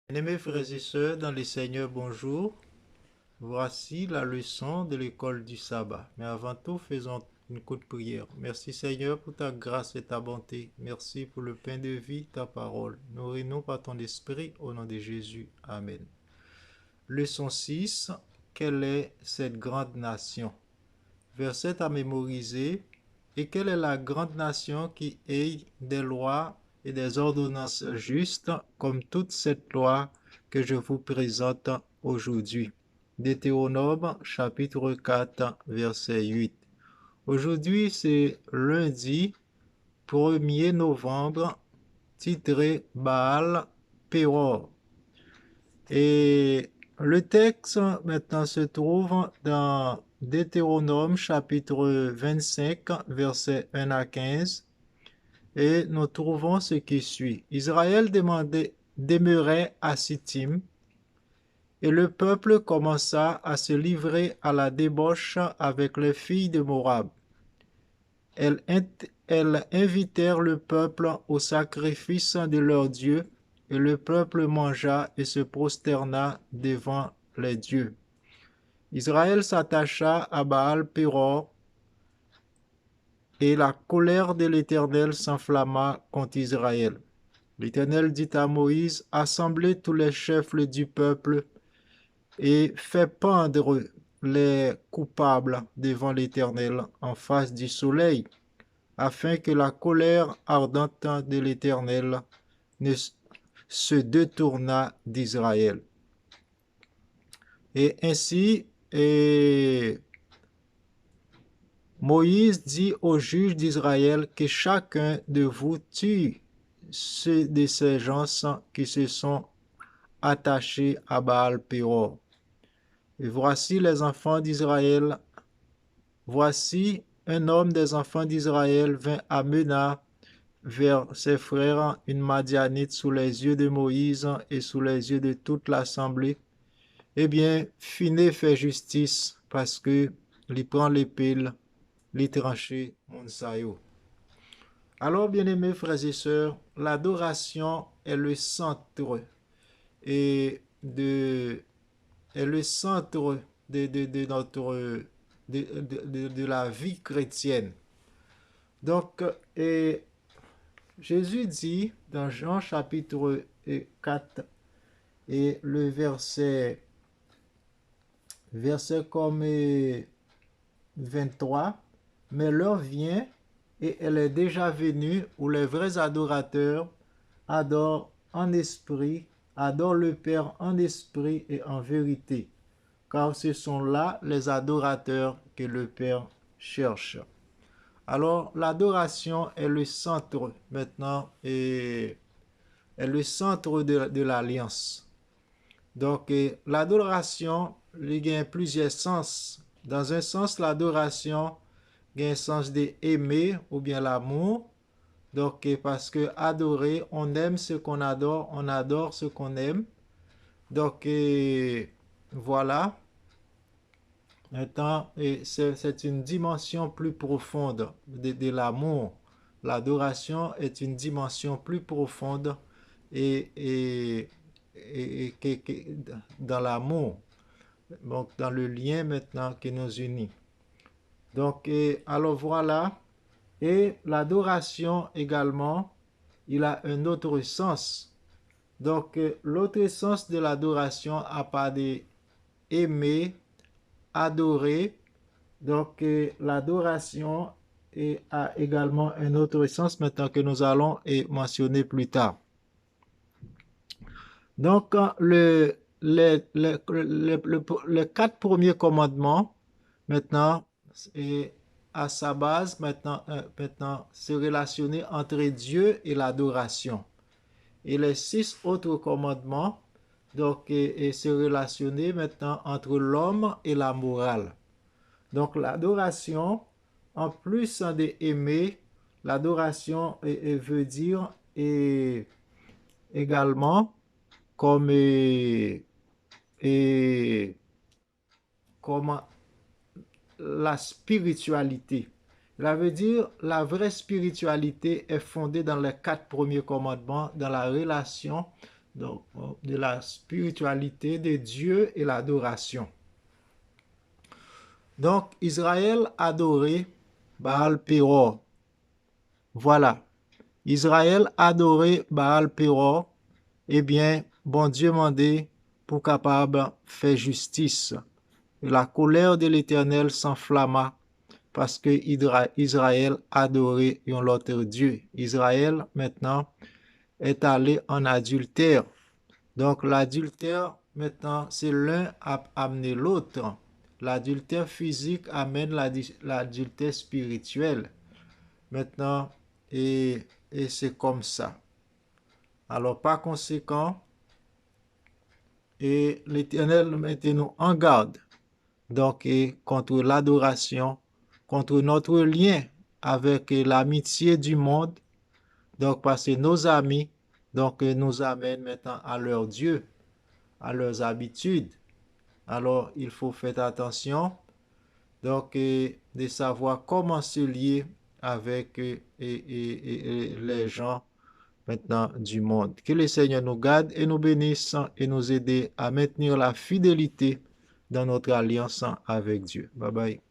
Bien-aimés frères et sœurs, dans les Seigneurs, bonjour. Voici la leçon de l'école du sabbat. Mais avant tout, faisons une courte prière. Merci Seigneur pour ta grâce et ta bonté. Merci pour le pain de vie, ta parole. Nourris-nous par ton esprit au nom de Jésus. Amen. Leçon 6. Quelle est cette grande nation? Verset à mémoriser. Et quelle est la grande nation qui ait des lois et des ordonnances justes comme toute cette loi que je vous présente aujourd'hui? Deutéronome chapitre 4 verset 8. Aujourd'hui c'est lundi 1er novembre, titré Baal Péor. Et le texte maintenant se trouve dans Deutéronome chapitre 25 versets 1 à 15 et nous trouvons ce qui suit. Israël demeurait à Sittim et le peuple commença à se livrer à la débauche avec les filles de Moab. Elles invitèrent le peuple au sacrifice de leur Dieu, et le peuple mangea et se prosterna devant les dieux. Israël s'attacha à Baal-Péor, et la colère de l'Éternel s'enflamma contre Israël. L'Éternel dit à Moïse, assemblez tous les chefs du peuple et fais pendre les coupables devant l'Éternel en face du soleil, afin que la colère ardente de l'Éternel ne se détournât d'Israël. Et ainsi, Moïse dit aux juges d'Israël que chacun de vous tue ceux de ces gens qui se sont attachés à Baal-Péor. Et voici les enfants d'Israël. Voici un homme des enfants d'Israël vint à Mena vers ses frères une Madianite sous les yeux de Moïse et sous les yeux de toute l'assemblée. Eh bien, Finé fait justice parce que il prend l'épée, les trancher Monsayo. Alors, bien-aimés frères et sœurs, l'adoration est le centre et est le centre de notre de la vie chrétienne. Donc, Jésus dit dans Jean chapitre 4 et le verset comme 23, mais l'heure vient et elle est déjà venue où les vrais adorateurs adorent en esprit, adorent le Père en esprit et en vérité, car ce sont là les adorateurs que le Père cherche. Alors, l'adoration est le centre maintenant et est le centre de l'alliance. Donc, l'adoration, il y a plusieurs sens. Dans un sens, l'adoration a un sens d'aimer ou bien l'amour. Donc, parce que adorer, on aime ce qu'on adore, on adore ce qu'on aime. Donc, voilà. Maintenant, c'est une dimension plus profonde de l'amour. L'adoration est une dimension plus profonde et, et, dans l'amour. Donc, dans le lien maintenant qui nous unit. Donc, alors voilà. Et l'adoration également, il a un autre sens. Donc, l'autre sens de l'adoration a pas d'aimer, adorer. Donc, l'adoration a également un autre sens maintenant que nous allons mentionner plus tard. Donc, les quatre premiers commandements, maintenant, et à sa base, maintenant se relationner entre Dieu et l'adoration. Et les 6 autres commandements, donc, et se relationner maintenant entre l'homme et la morale. Donc, l'adoration, en plus d'aimer, l'adoration veut dire également comme, comme la spiritualité. Ça veut dire la vraie spiritualité est fondée dans les 4 premiers commandements, dans la relation Donc, de la spiritualité de Dieu et l'adoration. Donc, Israël adorait Baal Péor. Voilà. Israël adorait Baal Péor. Eh bien, bon Dieu m'a dit pour capable faire justice. La colère de l'Éternel s'enflamma parce que Israël adorait un autre Dieu. Israël, maintenant, est allé en adultère. Donc, l'adultère, maintenant, c'est l'un a amené l'autre. L'adultère physique amène l'adultère spirituel. Maintenant, et c'est comme ça. Alors, par conséquent, et l'Éternel mettait nous en garde. Donc, et contre l'adoration, contre notre lien avec l'amitié du monde. Donc, parce que nos amis, donc, nous amènent maintenant à leur Dieu, à leurs habitudes. Alors, il faut faire attention, donc, de savoir comment se lier avec les gens maintenant du monde. Que le Seigneur nous garde et nous bénisse et nous aide à maintenir la fidélité dans notre alliance avec Dieu. Bye bye.